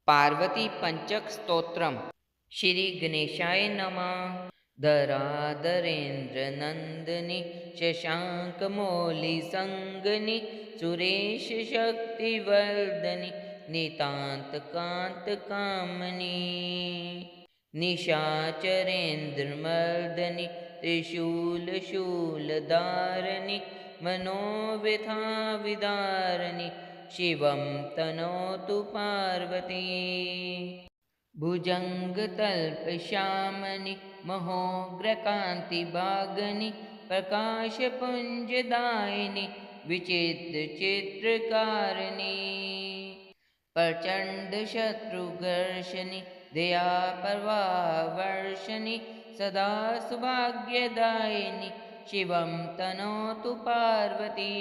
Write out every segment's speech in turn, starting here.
पार्वती पंचक स्तोत्रम। श्री गणेशाय नमः। धराधरेन्द्र नंदनी शशांक मौलि संगनी सुरेश शक्तिवर्धनी नितांत कांत कामनी निशाचरेन्द्र मर्दनी त्रिशूल शूलधारणी मनोव्यथा विदारणी शिवं तनोतु पार्वती। भुजङ्गतल्पश्यामनि महोग्रकान्तिभागनि प्रकाशपुञ्जदायिनि विचित्रचित्रकारिणि प्रचण्डशत्रुघर्षणि दयापर्वावर्षणि सदा सौभाग्यदायिनि शिवं तनोतु पार्वती।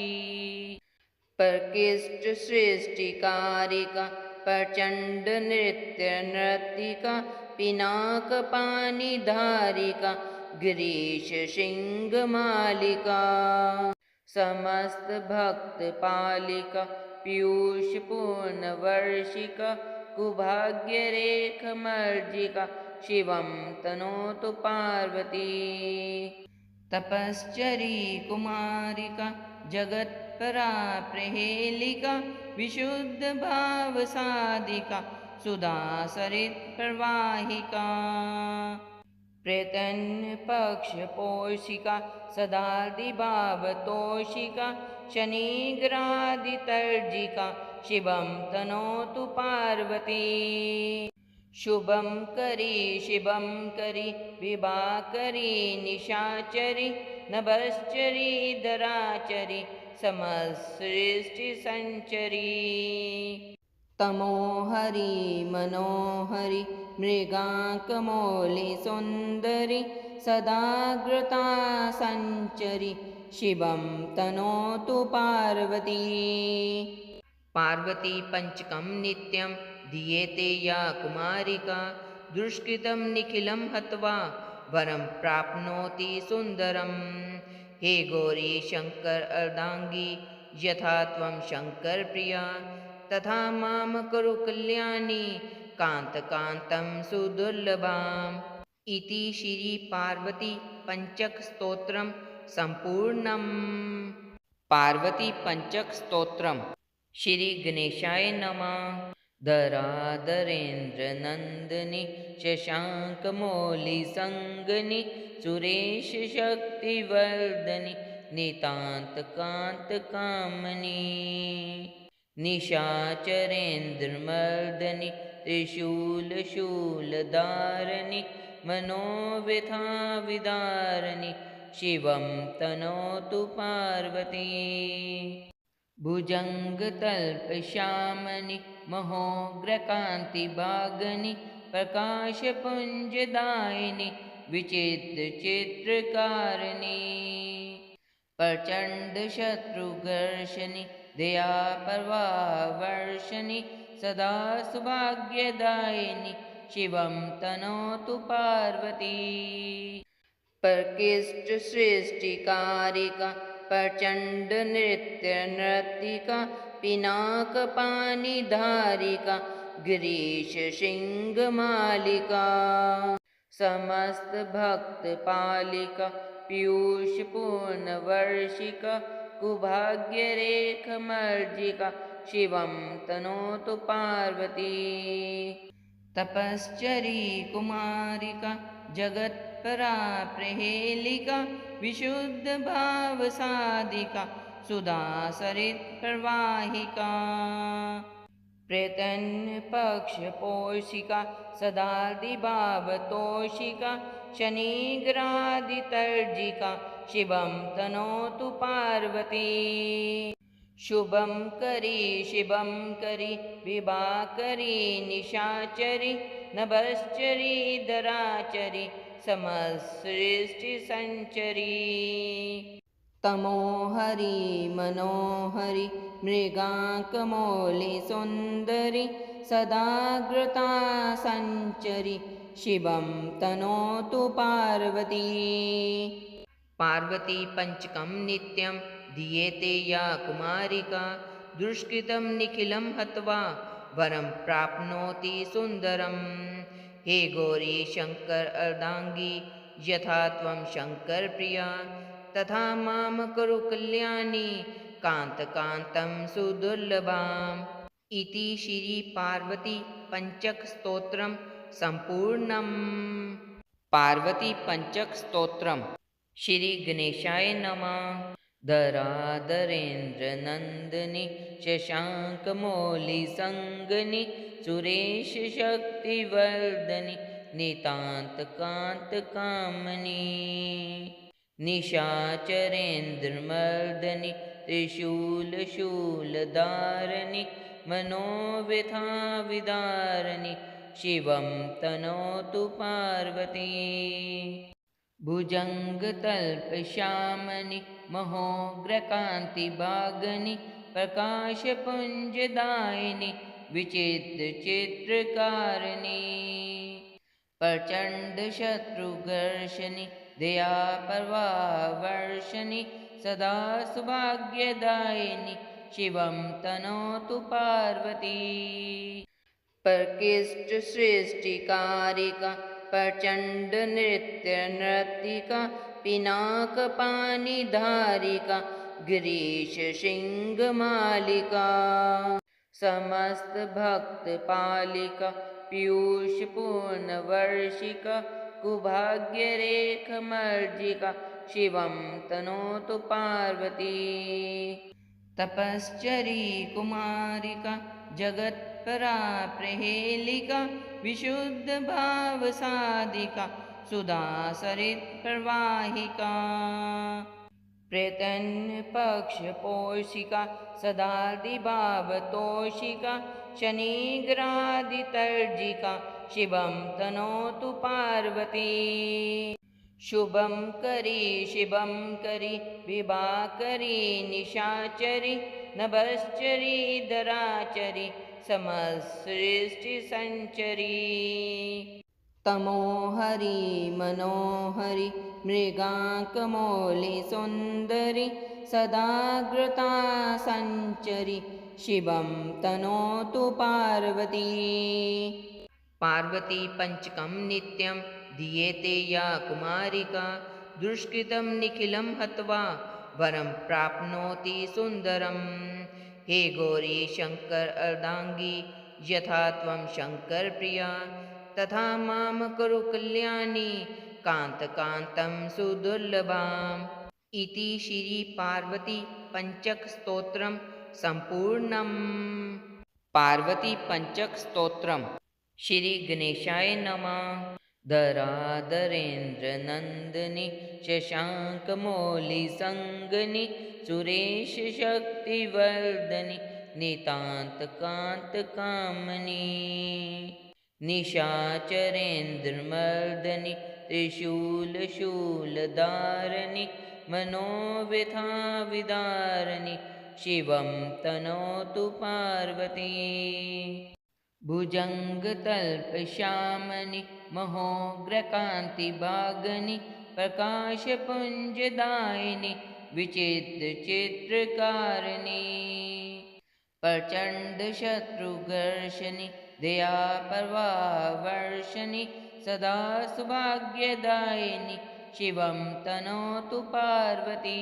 प्रकृष्ट सृष्टिकारिका प्रचंड नृत्य नर्तिका पिनाकपाणिधारिका गिरीश सिंह मालिका समस्त भक्त पालिका पीयूष पूर्ण वर्षिका कुभाग्य रेख मर्जिका शिवं तनोतु पार्वती। तपश्चरी कुमारिका जगत्परा प्रहेलिका विशुद्ध भाव साधिका सुधा सरित प्रवाहिका प्रत्यन्य पक्ष पोषिका सदादिभाव तोषिका शनिग्रादितर्जिका शिवं तनोतु पार्वती। शुभं करी शिवं करी विभाकरी निशाचरी नभश्चरी धराचरी समसृष्टि संचरी तमोहरी मनोहरी मृगांकमौलि सुंदरी सदाग्रता संचरी शिवं तनोतु पार्वती। पार्वती पंचकं नित्यं दीयते या कुमारिका दुष्कृतं निखिलं हत्वा वरं प्राप्नोति सुंदरम्। हे गौरी शंकर अर्धांगी यथा त्वं शंकर प्रिया तथा माम कुरु कल्याणी कांतं सुदुर्लभाम्। इति श्री पार्वती पंचक स्तोत्रम संपूर्णम्। पार्वती पंचक स्तोत्रम। श्री गणेशाय नमः। धराधरेन्द्र नंदनी शशांक मौलि संगनी सुरेश शक्तिवर्धनी नितांत कांत कामनी निशाचरेन्द्र मर्दनी त्रिशूल शूलधारणी मनोव्यथा विदारणी शिवं तनोतु पार्वती। भुजङ्गतल्पश्यामनि महोग्रकान्तिभागनि प्रकाशपुञ्जदायिनि विचित्रचित्रकारिणि प्रचण्डशत्रुघर्षणि दयापर्वावर्षणि सदा सौभाग्यदायिनि शिवं तनोतु पार्वती। प्रकृष्ट सृष्टिकारिका प्रचंड नृत्य नर्तिका पिनाकपाणिधारिका गिरीश सिंह मालिका समस्त भक्त पालिका पीयूष पूर्ण वर्षिका कुभाग्य रेख मर्जिका शिवं तनोतु पार्वती। तपश्चरी कुमारिका जगत्परा प्रहेलिका विशुद्ध भाव साधिका सुधा सरित प्रवाहिका प्रत्यन्य पक्ष पोषिका सदादिभाव तोषिका शनिग्रादितर्जिका शिवं तनोतु पार्वती। शुभं करी शिवं करी विभाकरी निशाचरी नभश्चरी धराचरी समसृष्टि संचरी तमोहरी मनोहरी मृगांकमौलि सुंदरी सदाग्रता संचरी शिवं तनोतु पार्वती। पार्वती पंचकं नित्यं दीयते या कुमारिका दुष्कृतं निखिलं हत्वा वरं प्राप्नोति सुन्दरम्। हे गौरी शङ्कर अर्धाङ्गी, यथा त्वं शङ्करप्रिया, तथा मां कुरु कल्याणी, कान्तकान्तं सुदुर्लभाम्। इति श्री पार्वती पंचक स्तोत्रम संपूर्णम्। पार्वती पंचक स्तोत्रम। श्री गणेशाय नमः। धराधरेन्द्र नंदनी, शशांक मौलि संगनी, सुरेश शक्तिवर्धनी, नितांत कांत कामनी, निशाचरेन्द्रमर्दनी, त्रिशूल शूलधारिणी, मनोव्यथा विदारिणी, शिवं तनोतु पार्वती। भुजङ्गतल्पश्यामनि, महोग्रकान्तिभागनि, प्रकाशपुञ्जदायिनि, विचित्रचित्रकारिणि, प्रचण्डशत्रुघर्षणि, दयाप्रवाहवर्षणि, सदा सौभाग्यदायिनि, शिवं तनोतु पार्वती। प्रकृष्टसृष्टिकारिका, प्रचण्डनृत्यनर्तिका, पिनाकपाणिधारिका, गिरीशशृङ्गमालिका, समस्तभक्तपालिका, पीयूषपूर्णवर्षिका, कुभाग्यरेखमर्जिका, शिवं तनोतु पार्वती। तपश्चरी कुमारिका, जगत्परा प्रहेलिका, विशुद्धभावसाधिका, सुधासरित्प्रवाहिका, प्रत्यन्नपक्षपोषिका, सदादिभावतोषिका, शनिग्रहादितर्जिका, शिवं तनोतु पार्वती। शुभं करी शिवं करी, विभाकरी निशाचरी, नभश्चरी धराचरी, समसृष्टिसञ्चरी, तमोहरी मनोहरी, मृगाङ्कमौलि सुन्दरी, सदाग्रता सञ्चरी, शिवं तनोतु पार्वती। पार्वती पंचकं नित्यं दीयते या कुमारिका, दुष्कृतं निखिलं हत्वा वरं प्राप्नोति सुन्दरम्। हे गौरी शङ्कर अर्धाङ्गी, यथा त्वं शङ्करप्रिया, तथा मां कुरु कल्याणी, कान्तकान्तं सुदुर्लभाम्। इति श्री पार्वती पंचक स्तोत्रम संपूर्णम्। पार्वती पंचक स्तोत्रम। श्री गणेशाय नमः। धराधरेन्द्र नंदनी, शशांक मौलि संगनी, सुरेश शक्तिवर्धनी, नितांत कांत कामनी, निशाचरेन्द्रमर्दनी, त्रिशूल शूलधारिणी, मनोव्यथा विदारिणी, शिवं तनोतु पार्वती। भुजङ्गतल्पश्यामनि, महोग्रकान्तिभागनि, प्रकाशपुञ्जदायिनि, विचित्रचित्रकारिणि, प्रचण्डशत्रुघर्षणि, दयाप्रवाहवर्षणि, सदा सौभाग्यदायिनि, शिवं तनोतु पार्वती।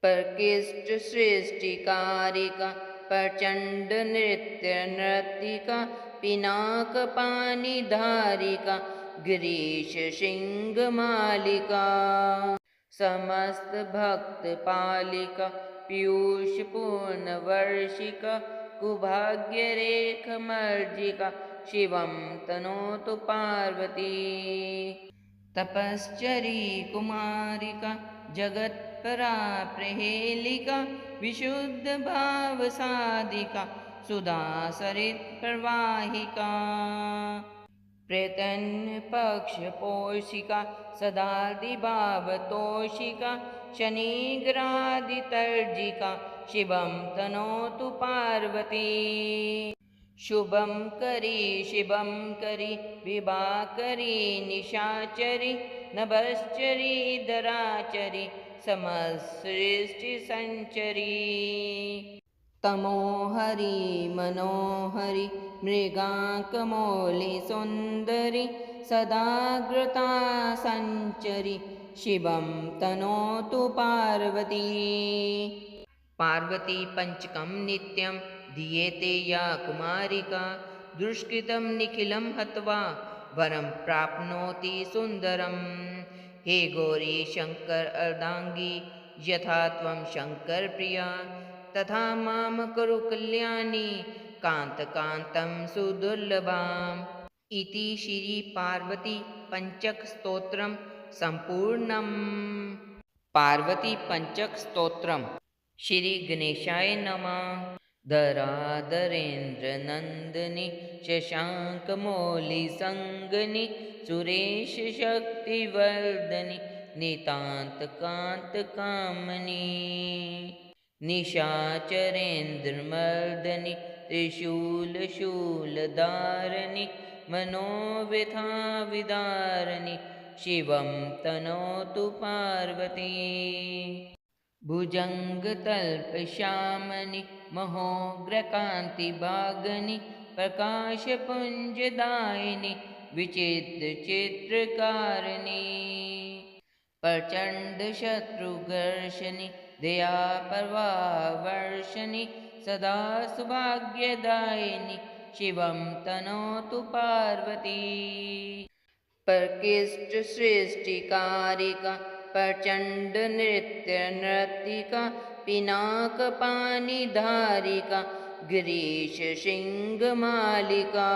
प्रकृष्टसृष्टिकारिका, प्रचण्डनृत्यनर्तिका, पिनाकपाणिधारिका, गिरीशशृङ्गमालिका, समस्तभक्तपालिका, पीयूषपूर्णवर्षिका, कुभाग्यरेखमर्जिका, शिवं तनोतु पार्वती। तपश्चरी कुमारिका, जगत्परा प्रहेलिका, विशुद्धभावसाधिका, सुधासरित्प्रवाहिका, प्रत्यन्नपक्षपोषिका, सदादिभावतोषिका, शनिग्रहादितर्जिका, शिवं तनोतु पार्वती। शुभं करी शिवं करी, विभाकरी निशाचरी, नभश्चरी धराचरी, समसृष्टिसञ्चरी, तमोहरि मनोहरि मृगाङ्कमौलि सुन्दरि सदाग्रता सञ्चरि शिवं तनोतु पार्वती। पार्वती पंचकं नित्यं दीयते या कुमारिका दुष्कृतं निखिलं हत्वा वरं प्राप्नोति सुन्दरम्। हे गौरी शङ्कर अर्धाङ्गी यथा त्वं शङ्कर प्रिया तथा मां कुरु कल्याणी कान्तकान्तं सुदुर्लभाम्। इति श्री पार्वती पंचक स्तोत्रम संपूर्णम्। पार्वती पंचक स्तोत्रम। श्री गणेशाय नमः। धराधरेन्द्रनन्दिनि शशाङ्कमौलि सङ्गनि सुरेश शक्तिवर्धनि नितान्तकान्तकामिनि निशाचरेन्द्रमर्दनि त्रिशूलशूलधारिणि मनोव्यथाविदारिणि शिवं तनोतु पार्वती। भुजङ्गतल्पश्यामनि महोग्रकान्तिभागनि प्रकाशपुञ्जदायिनि विचित्रचित्रकारिणि प्रचण्डशत्रुघर्षणि दयाप्रवाहवर्षणि सदा सौभाग्यदायिनि शिवं तनोतु पार्वती। प्रकृष्टसृष्टिकारिका प्रचण्डनृत्यनर्तिका पिनाकपाणिधारिका गिरीशशृङ्गमालिका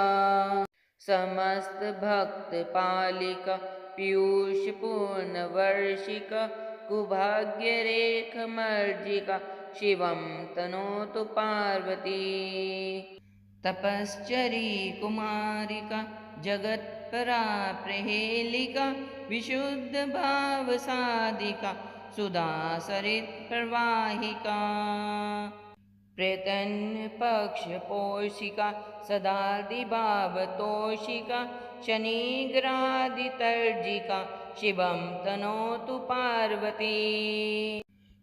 समस्तभक्तपालिका पीयूषपूर्णवर्षिका कुभाग्यरेखमर्जिका शिवं तनोतु पार्वती। तपश्चरी कुमारिका जगत्परा प्रहेलिका विशुद्धभावसाधिका सुधासरित्प्रवाहिका प्रेतन्पक्षपोषिका सदादिभावतोषिका शनिग्रादितर्जिका शिवं तनोतु पार्वती।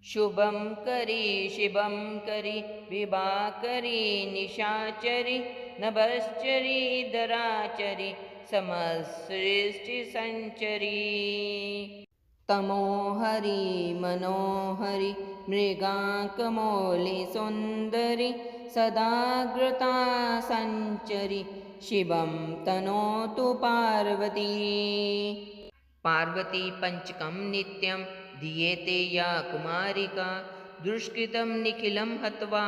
शुभं करी शिवं करी विभाकरी निशाचरी नभश्चरी धराचरी समसृष्टिसञ्चरी तमोहरि मनोहरि मृगाङ्कमौलि सुन्दरि सदाग्रता सञ्चरि शिवं तनोतु पार्वती। पार्वती पंचकं नित्यं दीयते या कुमारिका दुष्कृतं निखिलं हत्वा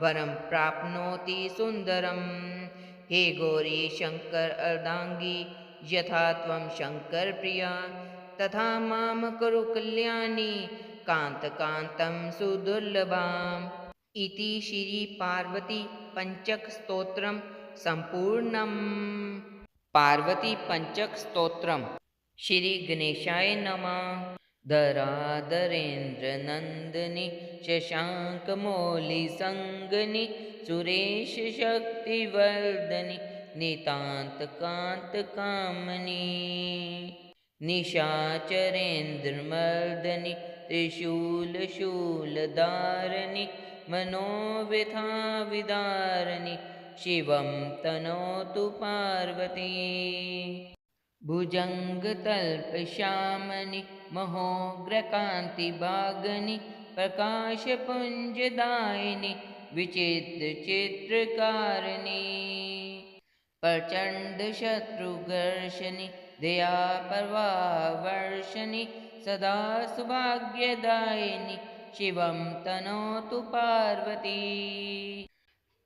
वरं प्राप्नोति सुन्दरम्। हे गौरी शङ्कर अर्धाङ्गी यथा त्वं शङ्कर प्रिया तथा मां कुरु कल्याणी कान्तकान्तं सुदुर्लभाम्। इति श्री पार्वती पंचक स्तोत्रम संपूर्णम्। पार्वती पंचक स्तोत्रम। श्री गणेशाय नमः। धराधरेन्द्रनन्दिनि शशाङ्कमौलि सङ्गनि सुरेश शक्तिवर्धनि नितान्तकान्तकामिनि निशाचरेन्द्रमर्दनि त्रिशूलशूलधारिणि मनोव्यथाविदारिणि शिवं तनोतु पार्वती। भुजङ्गतल्पश्यामनि महोग्रकान्तिभागनि प्रकाशपुञ्जदायिनि विचित्रचित्रकारिणि प्रचण्डशत्रुघर्षणि दयाप्रवाहवर्षणि सदा सौभाग्यदायिनि शिवं तनोतु पार्वती।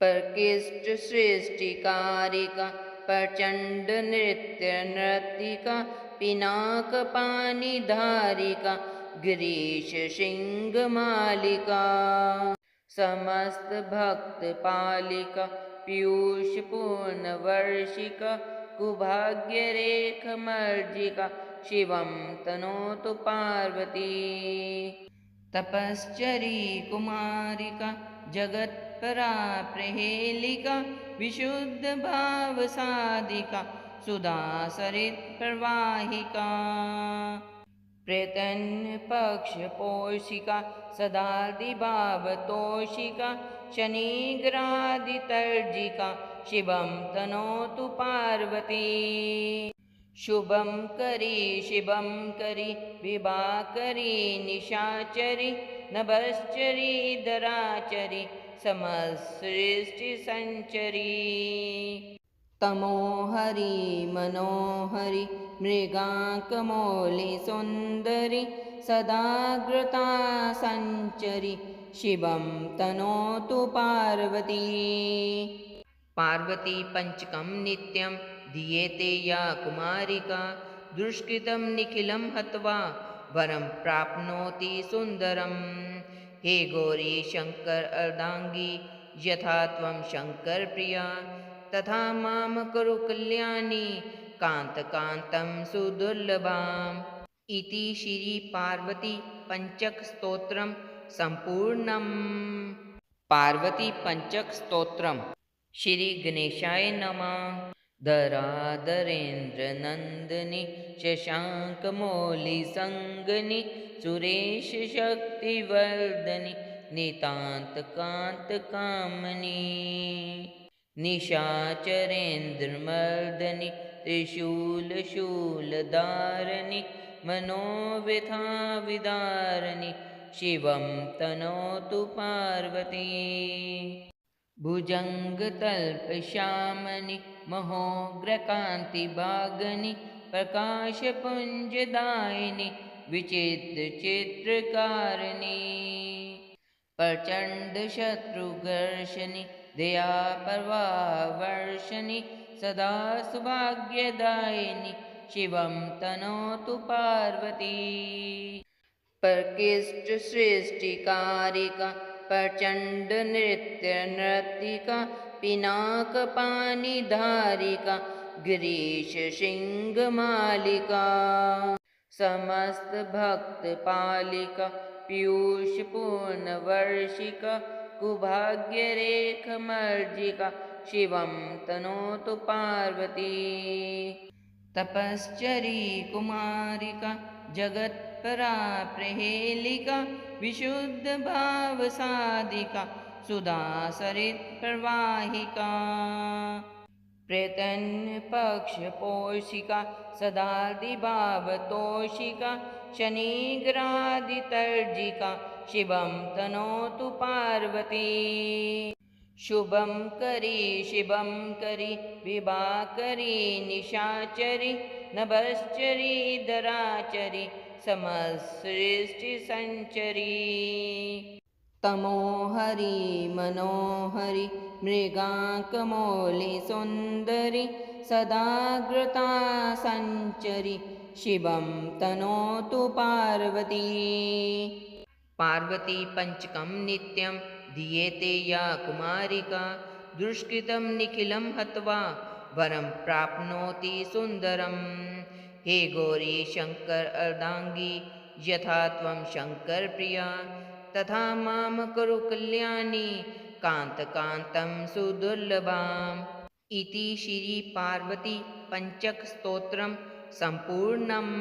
प्रकृष्टसृष्टिकारिका प्रचण्डनृत्यनर्तिका पिनाकपाणिधारिका गिरीशशृङ्गमालिका समस्तभक्तपालिका पीयूषपूर्णवर्षिका कुभाग्यरेखमर्जिका शिवं तनोतु पार्वती। तपश्चरी कुमारिका जगत्परा प्रहेलिका विशुद्धभावसाधिका सुधासरित्प्रवाहिका प्रेतन्पक्षपोषिका सदादिभावतोषिका शनिग्रादितर्जिका शिवं तनोतु पार्वती शुभं करी शिवं करी विभाकरी निशाचरी नभश्चरी धराचरी समसृष्टिसञ्चरी तमोहरि मनोहरि मृगाङ्कमौलिसुन्दरि सदाग्रता सञ्चरि शिवं तनोतु पार्वती पार्वती पंचकं नित्यं दीयते या कुमारिका दुष्कृतं निखिलं हत्वा वरं प्राप्नोति सुन्दरम् हे गौरी शङ्कर अर्धाङ्गी यथा त्वं शङ्करप्रिया तथा मां कुरु कल्याणी कान्तकान्तं सुदुर्लभाम् इति श्री पार्वती पंचक स्तोत्रम संपूर्णम् पार्वती पंचक स्तोत्रम श्री गणेशाय नमः धराधरेन्द्र नंदिनी शशांकमौलि संगनि सुरेश शक्तिवर्धनि नितांत कांत कामनी निशाचरेन्द्रमर्दनि त्रिशूल शूलधारनि मनोव्यथा विदारनि शिवं तनोतु पार्वती भुजङ्गतल्पश्यामनि महोग्रकान्तिभागनि प्रकाशपुञ्जदायिनि विचित्रचित्रकारिणि प्रचण्डशत्रुघर्षणि दयाप्रवाहवर्षणि सदा सौभाग्यदायिनि शिवं तनोतु पार्वती प्रकृष्टसृष्टिकारिका प्रचण्डनृत्यनर्तिका पिनाकपाणिधारिका गिरीशशृङ्गमालिका समस्तभक्तपालिका पीयूषपूर्णवर्षिका कुभाग्यरेखमर्जिका शिवं तनोतु पार्वती तपश्चरी कुमारिका जगत्परा प्रहेलिका विशुद्धभावसाधिका सुधासरित्प्रवाहिका प्रेतन्पक्षपोषिका सदादिभावतोषिका शनिग्रादितर्जिका शिवं तनोतु पार्वती शुभं करी शिवं करी विभाकरी निशाचरी नभश्चरी धराचरी समसृष्टिसञ्चरी तमोहरि मनोहरि मृगाङ्कमौलिसुन्दरि सदाग्रता सञ्चरि शिवं तनोतु पार्वती पार्वती पंचकं नित्यं दीयते या कुमारिका दुष्कृतं निखिलं हत्वा वरं प्राप्नोति सुन्दरम् हे गौरी शङ्कर अर्धाङ्गी यथा त्वं शङ्करप्रिया तथा मां कुरु कल्याणी कान्तकान्तं सुदुर्लभाम् इति श्री पार्वती पंचक स्तोत्रम संपूर्णम्।